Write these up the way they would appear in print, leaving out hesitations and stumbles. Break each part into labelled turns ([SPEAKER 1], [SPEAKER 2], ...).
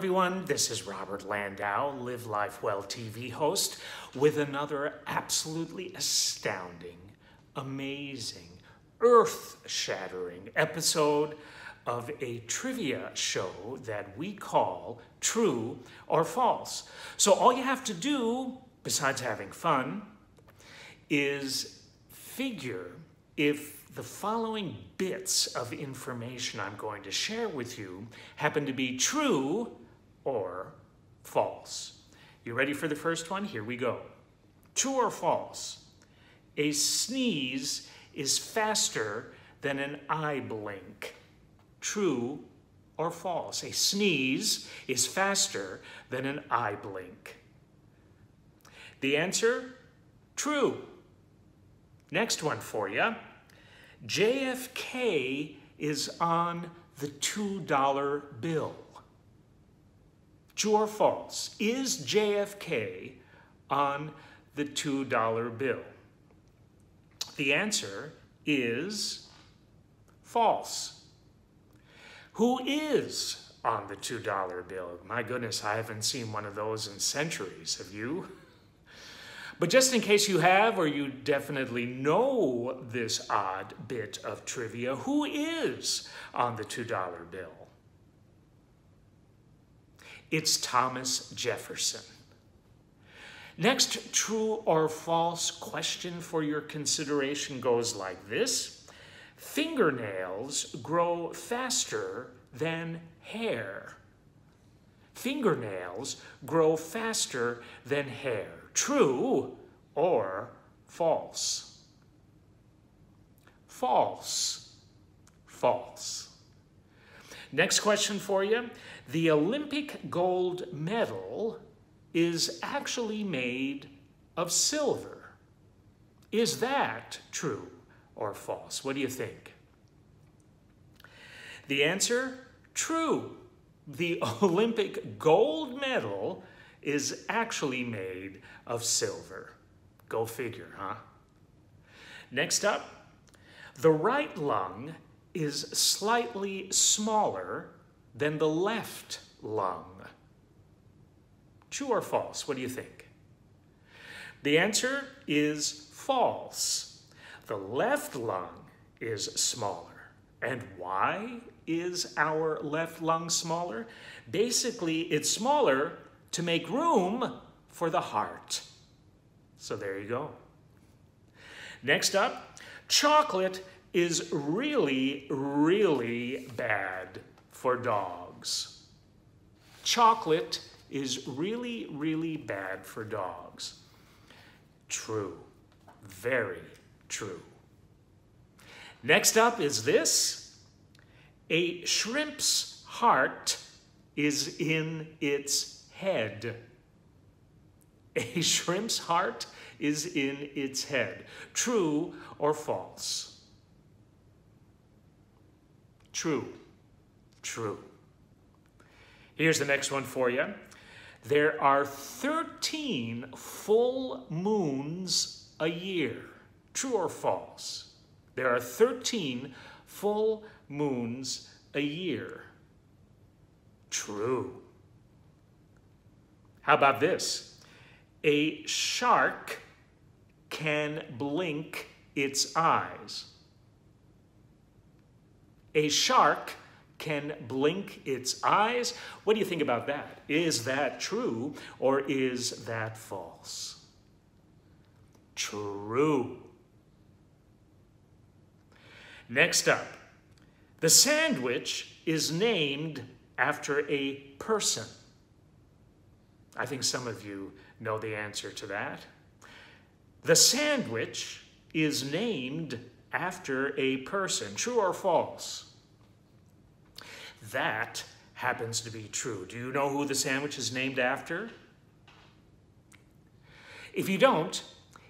[SPEAKER 1] everyone. This is Robert Landau, Live Life Well TV host, with another absolutely astounding, amazing, earth-shattering episode of a trivia show that we call True or False. So all you have to do, besides having fun, is figure if the following bits of information I'm going to share with you happen to be true or false. You ready for the first one? Here we go. True or false? A sneeze is faster than an eye blink. True or false? A sneeze is faster than an eye blink. The answer? True. Next one for you. JFK is on the $2 bill. True or false? Is JFK on the $2 bill? The answer is false. Who is on the $2 bill? My goodness, I haven't seen one of those in centuries. Have you? But just in case you have, or you definitely know this odd bit of trivia, who is on the $2 bill? It's Thomas Jefferson. Next true or false question for your consideration goes like this. Fingernails grow faster than hair. Fingernails grow faster than hair. True or false? False. False. Next question for you. The Olympic gold medal is actually made of silver. Is that true or false? What do you think? The answer? True. The Olympic gold medal is actually made of silver. Go figure, huh? Next up, the right lung is slightly smaller than the left lung. True or false? What do you think? The answer is false. The left lung is smaller. And why is our left lung smaller? Basically, it's smaller to make room for the heart. So there you go. Next up, chocolate is really, really bad for dogs. Chocolate is really, really bad for dogs. True. Very true. Next up is this. A shrimp's heart is in its head. A shrimp's heart is in its head. True or false? True. True. Here's the next one for you. There are 13 full moons a year. True or false? There are 13 full moons a year. True. How about this? A shark can blink its eyes. A shark can blink its eyes. What do you think about that? Is that true or is that false? True. Next up, the sandwich is named after a person. I think some of you know the answer to that. The sandwich is named after a person. True or false? That happens to be true. Do you know who the sandwich is named after? If you don't,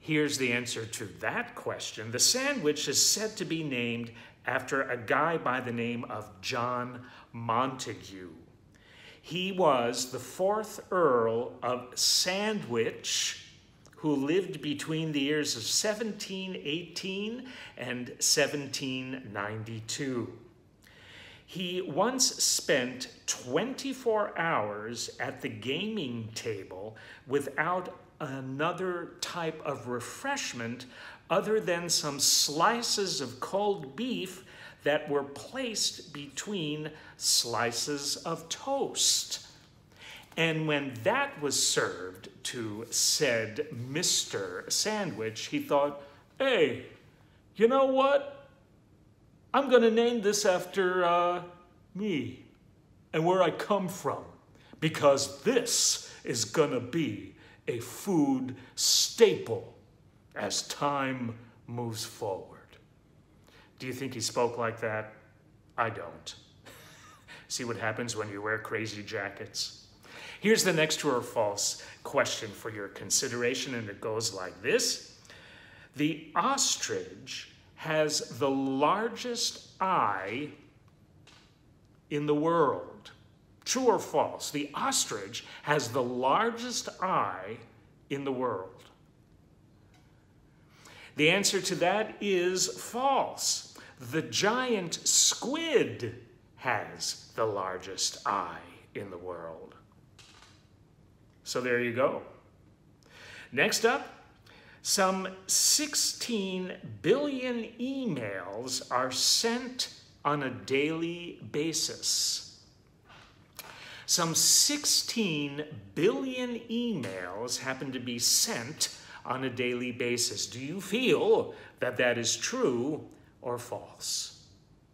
[SPEAKER 1] here's the answer to that question. The sandwich is said to be named after a guy by the name of John Montague. He was the 4th Earl of Sandwich, who lived between the years of 1718 and 1792. He once spent 24 hours at the gaming table without another type of refreshment other than some slices of cold beef that were placed between slices of toast. And when that was served to said Mr. Sandwich, he thought, hey, you know what? I'm going to name this after me and where I come from, because this is going to be a food staple as time moves forward. Do you think he spoke like that? I don't. See what happens when you wear crazy jackets? Here's the next true or false question for your consideration, and it goes like this. The ostrich has the largest eye in the world. True or false? The ostrich has the largest eye in the world. The answer to that is false. The giant squid has the largest eye in the world. So there you go. Next up, some 16 billion emails are sent on a daily basis. Some 16 billion emails happen to be sent on a daily basis. Do you feel that that is true or false?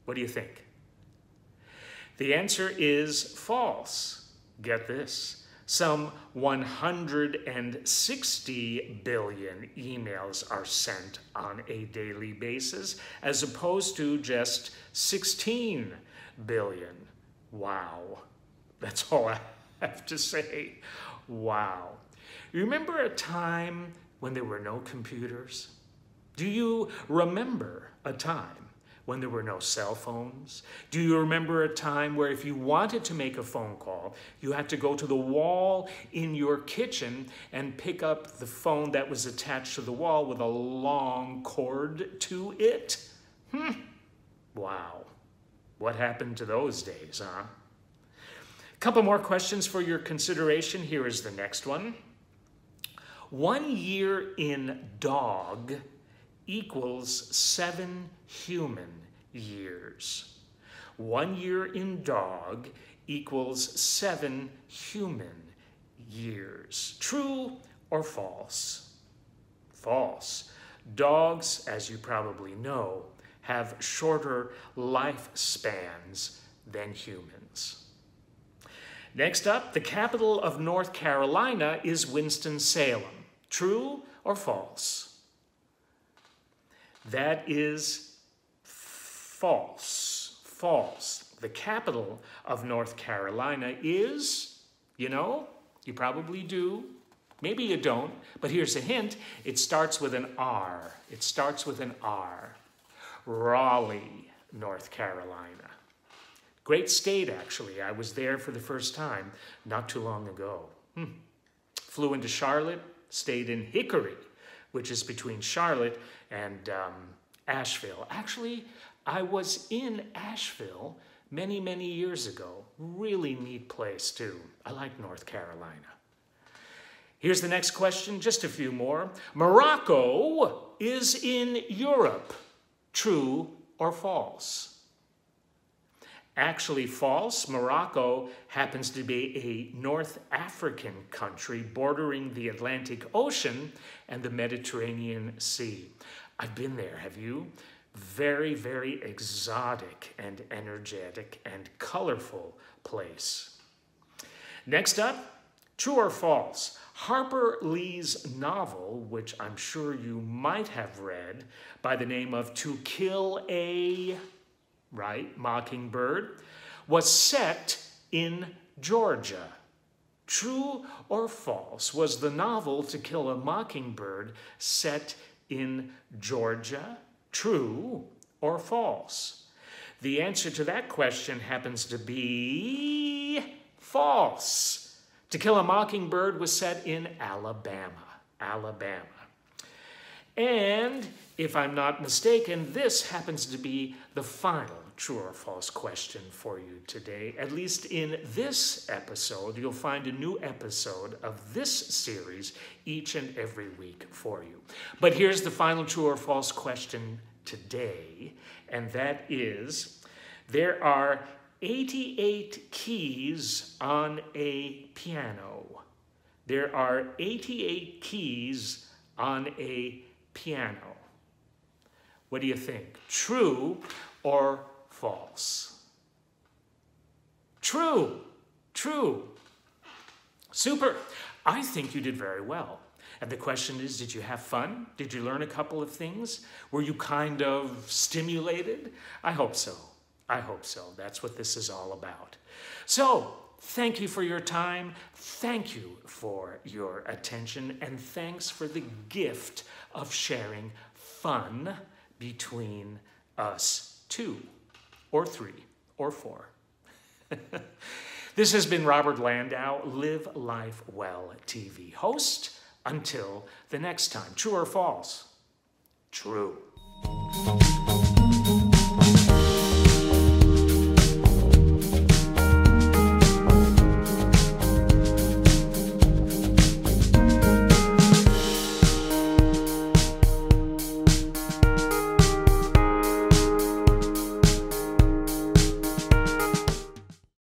[SPEAKER 1] What do you think? The answer is false. Get this. Some 160 billion emails are sent on a daily basis, as opposed to just 16 billion. Wow. That's all I have to say. Wow. You remember a time when there were no computers? Do you remember a time when there were no cell phones? Do you remember a time where if you wanted to make a phone call, you had to go to the wall in your kitchen and pick up the phone that was attached to the wall with a long cord to it? Wow. What happened to those days, huh? A couple more questions for your consideration. Here is the next one. 1 year in dog equals 7 human years. 1 year in dog equals 7 human years. True or false? False. Dogs, as you probably know, have shorter lifespans than humans. Next up, the capital of North Carolina is Winston-Salem. True or false? That is false. False. The capital of North Carolina is, you know, you probably do. Maybe you don't, but here's a hint. It starts with an R. It starts with an R. Raleigh, North Carolina. Great state, actually. I was there for the first time not too long ago. Flew into Charlotte, stayed in Hickory, which is between Charlotte and Asheville. Actually, I was in Asheville many, many years ago. Really neat place, too. I like North Carolina. Here's the next question, just a few more. Morocco is in Europe. True or false? Actually false. Morocco happens to be a North African country bordering the Atlantic Ocean and the Mediterranean Sea. I've been there, have you? Very, very exotic and energetic and colorful place. Next up, true or false? Harper Lee's novel, which I'm sure you might have read, by the name of To Kill a Mockingbird, was set in Georgia. True or false? Was the novel To Kill a Mockingbird set in Georgia? True or false? The answer to that question happens to be false. To Kill a Mockingbird was set in Alabama. And if I'm not mistaken, this happens to be the final true or false question for you today. At least in this episode, you'll find a new episode of this series each and every week for you. But here's the final true or false question today, and that is, there are 88 keys on a piano. There are 88 keys on a piano. What do you think? True or false? True. True. Super. I think you did very well. And the question is, did you have fun? Did you learn a couple of things? Were you kind of stimulated? I hope so. I hope so. That's what this is all about. So, thank you for your time. Thank you for your attention. And thanks for the gift of sharing fun between us 2 or 3 or 4. This has been Robert Landau, Live Life Well TV host. Until the next time. True or false? True.